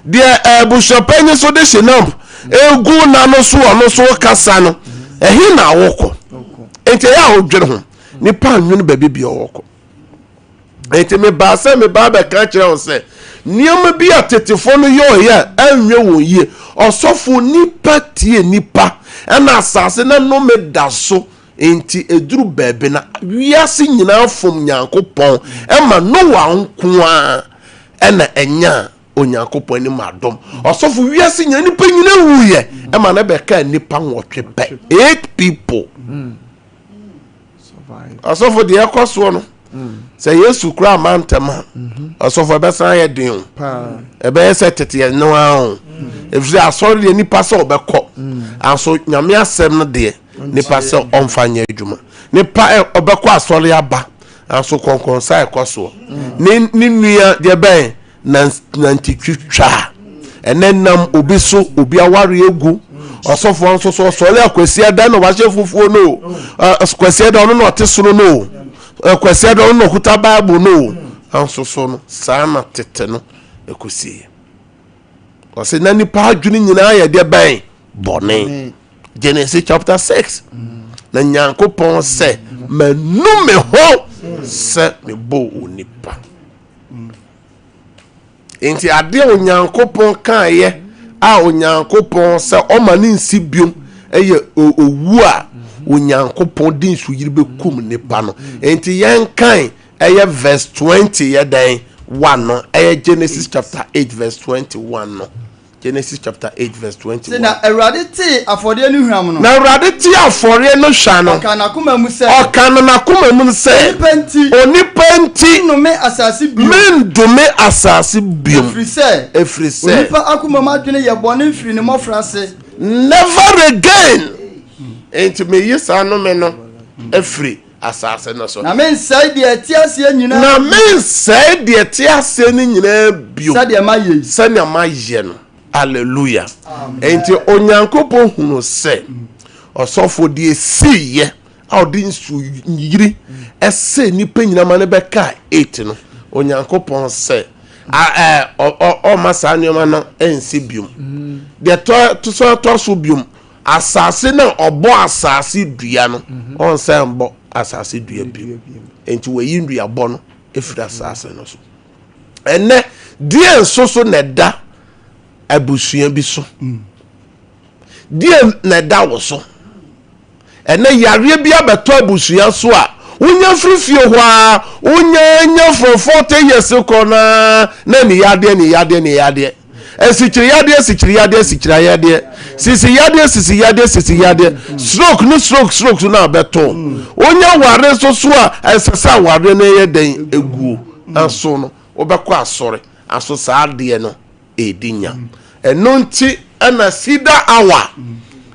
[SPEAKER 3] dia bushopenye so de shenam egu na no so kasa no ehi na woko enti ya odwere ho nipa anwunu baby bi woko enti me ba be ka kire o se niam bi atetefo no yo ya anwe wo ye osofo nipa tie nipa na asase na no me da so enti eduru bebe na wiase nyina fom nyankopon ema no wa nko a na enya onyankopon ni madom osofo wiase nyina nipa nyina wuye ema na be ka nipa nwotwe pe 8 people osofo de ekoso no se Yesu kura mantama osofo be san ye din ebe se tete no a efri asori nipa se obekọ anso nyame asem no de nipa se onfanya adwuma nipa obekọ asori aba anso konkon sai ekoso ni nua de ben na ntitwitwa enenam obi so obi aware egu osofo anso so sori akwasi ada no wa chefufuo no akwasi ada no otesoro no akwasi ada no kuta bible no anso so no sana tete no ekosi ɔsɛ na nipa adwene nyinaa yɛ deɛ bɛn bɔne Genesis chapter 6 na Nyankopɔn sɛ manu me ho sɛ mebɔ onipa enti adeɛ Onyankopɔn kaayɛ a Onyankopɔn sɛ ɔma ne nsi biom ɛyɛ owu a Onyankopɔn di nso yiri bɛkum nipa no enti yɛn kan ɛyɛ verse 20 yɛ dan 1 no ɛyɛ Genesis chapter 8 verse 21 no Genesis chapter 8 verse 21
[SPEAKER 4] na Awurade te afɔdeɛ no hwam no
[SPEAKER 3] na Awurade te afɔre no hwa no
[SPEAKER 4] ɔka nakoma mu sɛ onipa nti
[SPEAKER 3] nnome asase biom ɛfiri sɛ
[SPEAKER 4] onipa akoma mu adwene yɛ bɔne mfiri ne mmɔfraase
[SPEAKER 3] never again enti meyi saa nnome no ɛfiri asase no so
[SPEAKER 4] na mensɛe deɛ ɛte aseɛ
[SPEAKER 3] nyinaa bio sɛdeɛ mayɛ no hallelujah enti Onyankopɔn hunu sɛ ɔsɔfo de siye a ɔde nsu yiri ɛsɛ nipa nyina ma ne bɛka 8 no Onyankopɔn sɛ ɔma saa nneɛma no ɛnsi biom deɛ to so biom asase na ɔbɔ asase dua no ɔnsɛ mbɔ asase dua biom enti wɔyi ndua bɔ no ɛfiri asase no so ɛnɛ deɛ nso so na ɛda abusua bi so deɛ na ɛda wo so ɛnɛ yareɛ bi abɛtɔ abusua so a wonya frifie hɔ a wonya for 40 years kɔ na ne yadeɛ sisi yadeɛ stroke na abɛtɔ wonya ware so a ɛsesa ware no yɛ den eguo aso no wobɛkɔ asɔre aso saa deɛ no edinya ɛno nti ana Cedar hour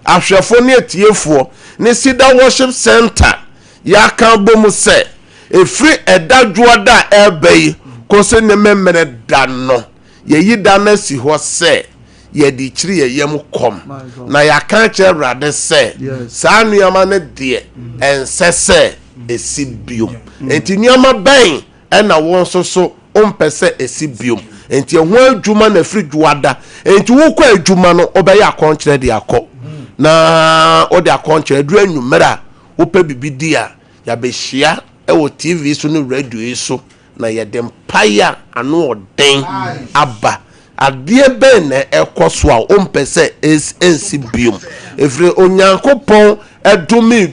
[SPEAKER 3] ahwɛfo ne atiefoɔ ne Cedar worship center yaka bomu sɛ efiri ɛdadwoa da ɛbɛyi kɔse ne memere da no yeyi da na si hɔ sɛ yɛde kyiri yɛyam kɔm na yaka kyerɛ Awurade sɛ saa nneɛma ne deɛ ɛnsɛ sɛ esi biom enti nneɛma bɛn ɛna wɔn so ompɛ sɛ esi biom enti ho adwuma na firi dwoada enti wokɔ adwuma no obɛyɛ akɔnkyerɛ de akɔ na ode akɔnkyerɛ duru anwumere a wopɛ bibidi a yabɛhyia ɛwɔ TV so no radio so na yɛde mpaya ano ɔden aba adeɛ bɛn na ɛkɔ so a ompɛ sɛ ensi biom efiri Onyankopɔn ɛdome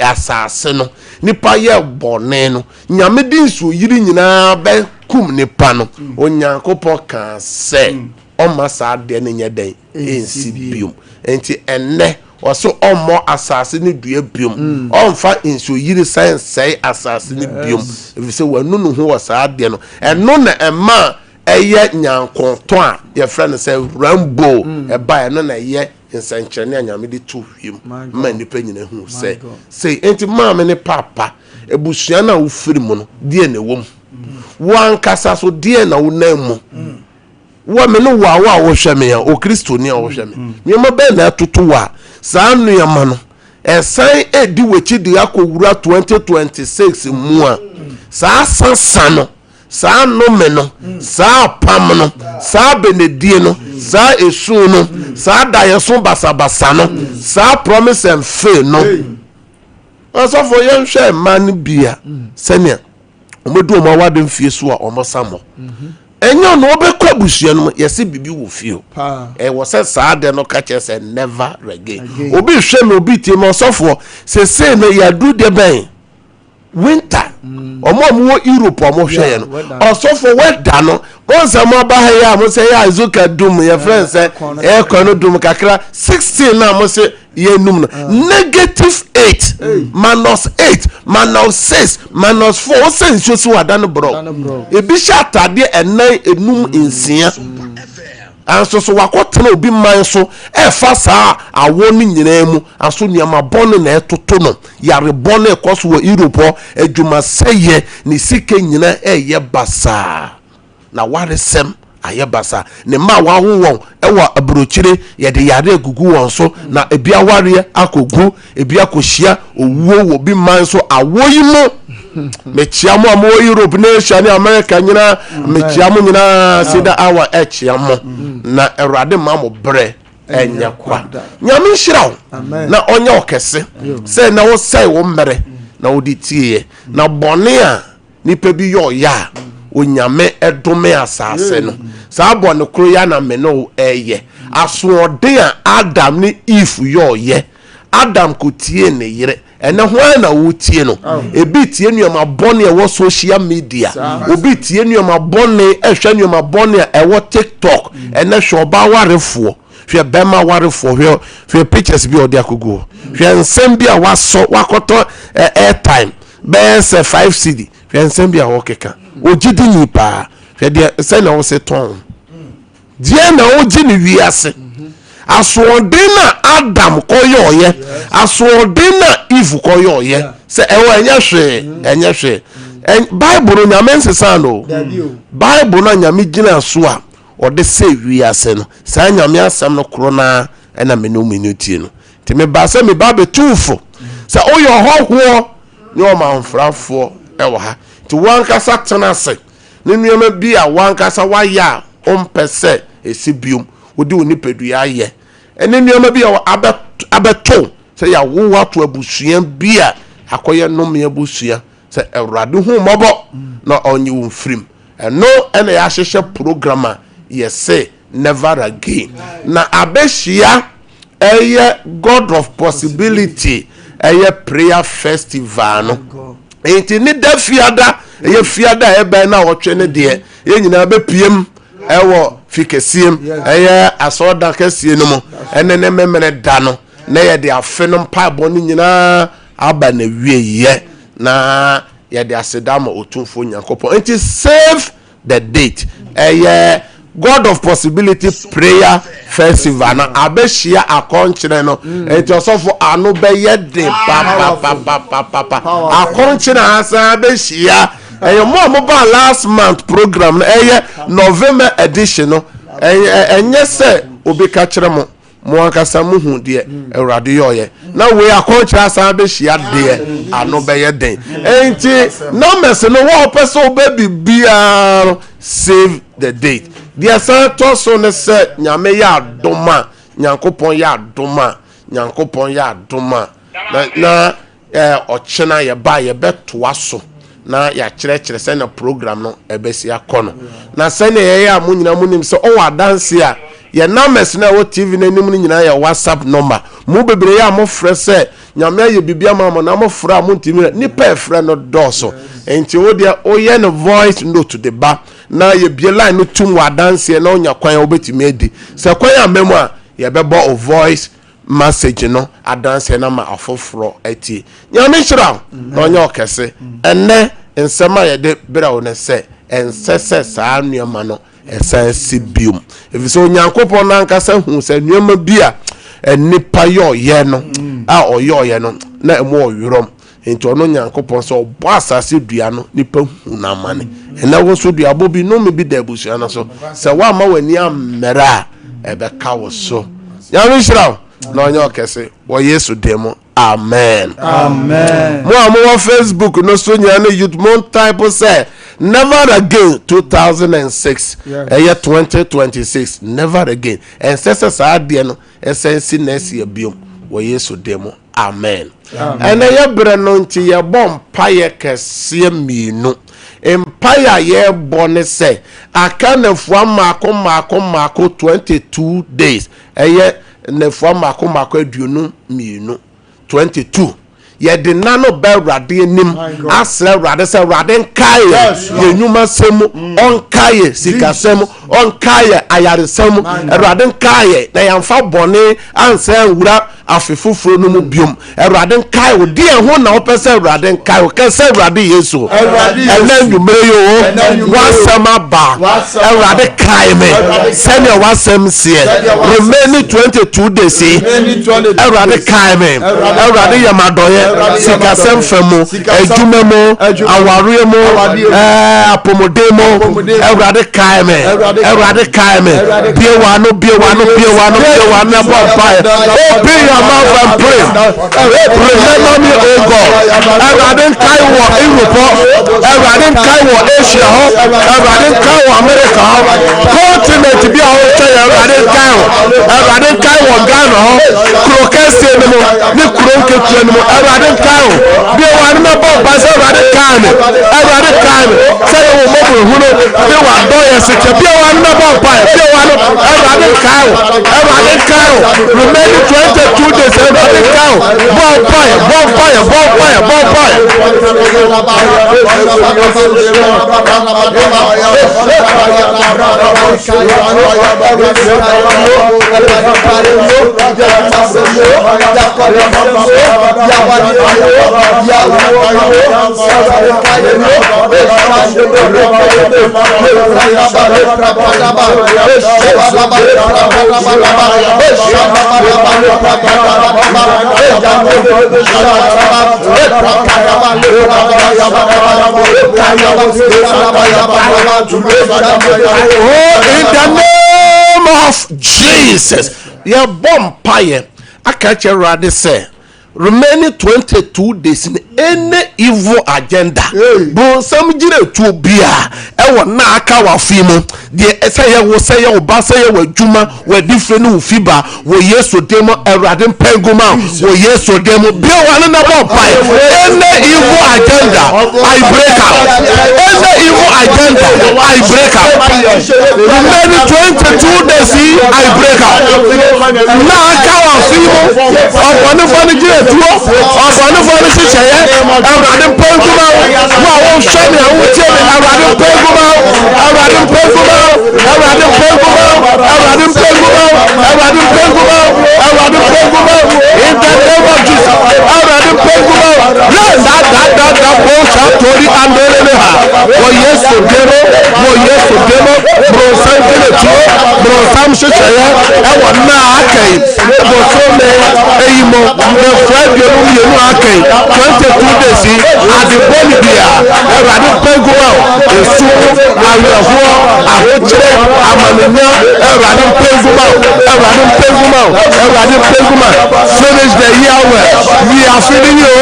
[SPEAKER 3] asase no nipa yɛ bɔne no nyame di nso yiri nyinaa bɛ kum nipa no Onyankopɔn ka sɛ ɔma saa deɛ ne nyɛ den ensi biom enti ɛnɛ ɔso ɔmmɔ asase ne dua biom ɔmfa nso yiri sɛnsɛe asase ne biom efisɛ wanu no ho wɔ saa deɛ no ɛno na ɛma ɛyɛ nyankontɔ a yɛfrɛ no sɛ rambo ɛba ɛno na ɛyɛ nsɛnkyerɛnne a nyame de to hwiem ma nipa nyina hu sɛ enti maame ne papa ebusua na wofiri mu no deɛ na ɛwɔ mu wankasa so deɛ na wonam mu wo me no wa wo hwɛ me a o kristoni a wo hwɛ me nyema bɛ na atoto wa saa nnuama no ɛsan edi wechi de akowura 2026 mu a saa sansa no saa nome no saa pam no saa benedie no saa esu no saa dayeso basabasa no saa promise and fail no asofo yɛn hwɛ man bia sɛnea omodu omo awade mfie so a omo samo enyo no obekɔ busua no yɛse bibi wo fie wo sɛ saa de no ka kyɛ sɛ never again obi hwɛ me obi tie me osofo sɛ no yadu de ben winter omo Europe omo hwɛ no osofo weda no onse mo ba ha ya mo sɛ ya azuka dum ya friend sɛ e kɔ no dum kakra 16 na mo sɛ ye num no -8 -8 -6 -4 o sɛ nso so wada no bro ebi hya atade enan enum nsia anso so wakɔtena obi man so ɛfa saa awo ne nyinaa mu aso nneɛma bɔne na ɛtoto no yare bɔne ɛkɔ so wɔ Europe adwuma sɛyɛ ne sika nyina ɛyɛ basa na waresɛm ayɛ basa ne ma waho wɔn ɛwɔ aburokyire yɛde yare agugu wɔn so na ebi aware akogu ebi akohyia owuo wɔ bi man so awo yi mu mekyia mo amo Europe nation ne America nyina mekyia mo nyina Cedar hour ekyia mo na Awurade ma mo bre enya kwa nyame nhyira na onye okese se na wo sai wo mmere na wo ditie na bone a nipa bi yo ya onyame edome asase no saa bone kro ya na me no eye asoode a Adam ne Eve yo ye Adam ko tie ne yere ene ho na wo tie no ebi tie nuoma bone e wo social media obi tie nuoma bone ehwe nuoma bone e wo TikTok ene hwe oba warefo hwe bema warefo hwe pictures bi odi akogo hwe nsem bi a waso wakoto airtime be se 5 cd hwe nsem bi a wo keka ogidi ni pa hwe de se na wo se ton die na ogi ni wiase asoɔden na Adam koyoye asoɔden na Eve koyoye se ewo enye hwe Bible no nyame nsesa no Bible no nyame gina so a ode se wiase no sa nyame asam no korona na minuti no ti me ba se me ba betufo se oyo hoho ne o manfrafo ewo ha ti wankasa tena se ne nuama bi a wankasa waya ompese esibium odi oni pedua ye ene nuama bi a abeto se ya wo wato abusua bi a akoye nome abusua se Awurade hu mobo na onye wo mfrim eno ene ya hyehye programmer yese never again na abeshia eye God of possibility eye prayer festival no enti ni da fiada eye fiada ebe na wotwe ne de ye nyina bepiem ewo fikesiem eye asoda kasie no mo ene ne memene da no na ye de afenom paabo ni nyina aba na wieye na ye de asedama otumfo nyankopon enti save the date eye God of possibility prayer festival na abeshia akonchire no enti osofo anu be ye de pa akonchire asa abeshia eyo mo ba last month program na eye November edition no enye se obi ka kire mo akasa mu hu de Awurade yoye na we akonchire asa abeshia de anu be ye den enti numbers no wo person baby bia save the date dia san to so ne se nyame ya adoma nyankopon ya adoma nyankopon ya adoma na ochena ye ba ye betoa so na ya kire se na program no ebesi akono na se ne ye ya munyina munim se o wadanse a ye numbers na wo TV na nim nyina ya WhatsApp number mu bebre ya mo frɛ se nyame ye bibia mama na mo fra mo ntimi ni pa frɛ no doso enti wo dia o ye no voice note to the ba na ye bie line no tum wa dance na onya kwan obetimi edi se kwan amemu a ye bebo o voice message no adance na ma afoforo ati nyame hyira na onya okese enne nsema ye de bra wo ne se ensese saa nuama no esansi bium efiso onyankopon na nkasa hu se nuama bia enipa ye no a oye no na emu owirom enti ono nyankopon so obo asase dua no nipa hu na mane ena wo so dua bobi no me bi da abusua na so se wa ma wani amera ebe ka wo so nyame shira na onye okese wo Yesu demo amen
[SPEAKER 4] Amen.
[SPEAKER 3] mo amo Facebook no so nya na youth mon type say never again 2006 year 2026 never again and sese sa de no esensi na esi abiom wo Yesu demo amen ene ye bre no nti ye bom paye kese mienu empire ye bone se akanefo mako 22 days eye nefo mako aduonu mienu 22 ye de nano be Awurade anim asra Awurade se Awurade nkae ye nyuma semu onkae sikasemu onkae ayaresemu Awurade nkae na yamfa bone ansa wura afefufuro no mu biom Awurade nkae wo de ho na wo pese Awurade nkae wo kese Awurade Yesu ena nyumeyo wasama ba Awurade kae me sene wasem sie remaining 22 days Awurade kae me Awurade yamadoye sikasem femu ejumemo awaremo apomodemo Awurade kae me Awurade kae me biewano bo pai my mouth and pray. Remember me, oh God. Everything kind of Europe, everything kind of Asia, everything kind of America, continent be our church, everything kind of Ghana, Crocus, Nick Cronkit, everything kind of be one number by everything kind, say mobile who they want boys, be one number by everything kind, remaining 22 days, everything kind, bonfire. In the name of Jesus, your bonfire. I catch a rather say. Remaining 22 days in any evil agenda. Bro, some jire to bia. Ewa na aka wa fimu. The esaya wo say o ba say we juma we different ufiba. We yeso demo eradin penguma. We yeso demo bia wa na bonfire. Any evil agenda, I break out. Any evil agenda, I break out. Remaining 22 days, I break out. Na aka wa fimu. Ọ̀pọ̀ fani jire ọ̀fọ̀nù fọ́nù ṣiṣẹ́ yẹ ẹ̀rọ̀dì pẹ́ńkúmá wọ́n àwọn ṣẹ́ni àwọn tí ẹ̀mí ẹ̀rọ̀dì pẹ́ńkúmá in the name of Jesus ẹ̀rọ̀dì pẹ́ńkúmá yóò dáadáa bó ṣàtòrí àndẹ́rẹ́rẹ́ ha wọ́n yẹ sòdẹ́mọ́ bùrọ̀sánkìlẹ̀ tó bùrọ̀sám ṣiṣẹ́ yẹ ẹ̀wọ̀n náà akẹ́yìn bùrọ̀sọ́mẹ́ ẹ̀yìn mọ́ Friday you okay 22 days at the Bolivia everybody pego out esu awefo ahoche amanenya everybody pego out finish the year well we are finishing you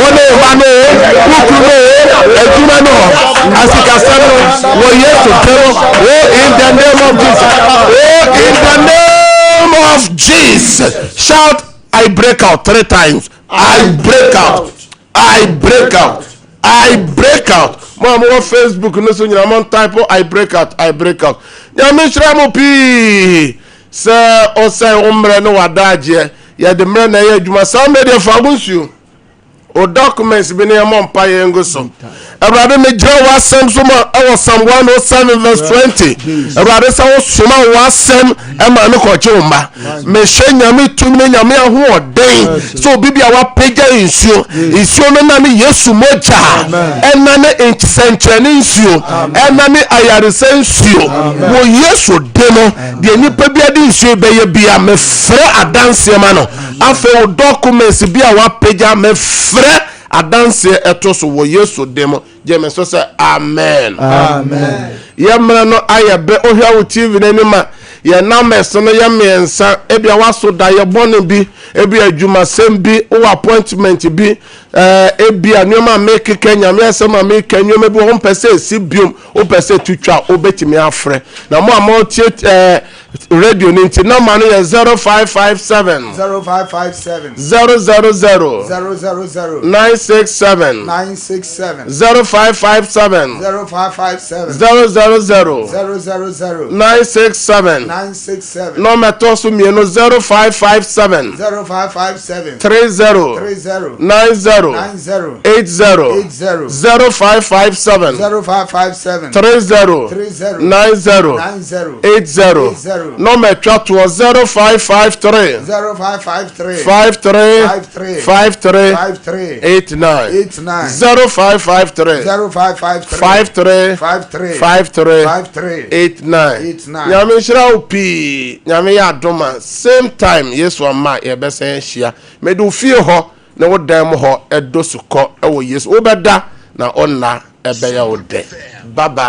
[SPEAKER 3] one mano kukuno edumano asikasano wo yeso tero in the name of Jesus in the name of Jesus. Shout, I break out 3 times. I break out. Mama on Facebook no so nyina mon type I break out. Ya me shira mo pi. Se o se umre no wadaje. Ya de mre na ye adwuma sa me de fa bonsu. O documents bi na mo mpa ye ngoso. Everybody me jira wasem so ma e was Psalm 107 verse 20. Everybody say o so ma wasem e ma no ko chumba. Me hwenya me tumi nyame ahoden. So bibia wa pagya insuo. Insuo no na me Yesu moja. E na ne enchisenchene insuo. E na ne ayarese insuo. Wo Yesu demo de nipa bia de insuo be ye bia me frɛ adanse ma no. Afa o documents bia wa pagya me frɛ adanse etoso wo Yesu demo jeme so say amen yemra no ayebe ohia wo TV n'anima ye numbers no ye mensa ebia waso da ye bone bi ebia adwuma sem bi o appointment bi ebia nyoma make Kenya me asem make nyoma bi ho pese si biom o pese tutwa o betimi afre na mo amount radio ninti number no 0557
[SPEAKER 1] 0557
[SPEAKER 3] 000
[SPEAKER 1] 000
[SPEAKER 3] 967 0557 000 967 no metoso mieno 0557 30 90 80 0557 30 90 80 no metwa to 0553 53 89 0553 53 89 nyame shira opi nyame ya doma same time yesu ama ye besen hia medu fie ho na wo dan mo ho edosuko e wo yesu wo beda na onna ebe ya wo de bye bye.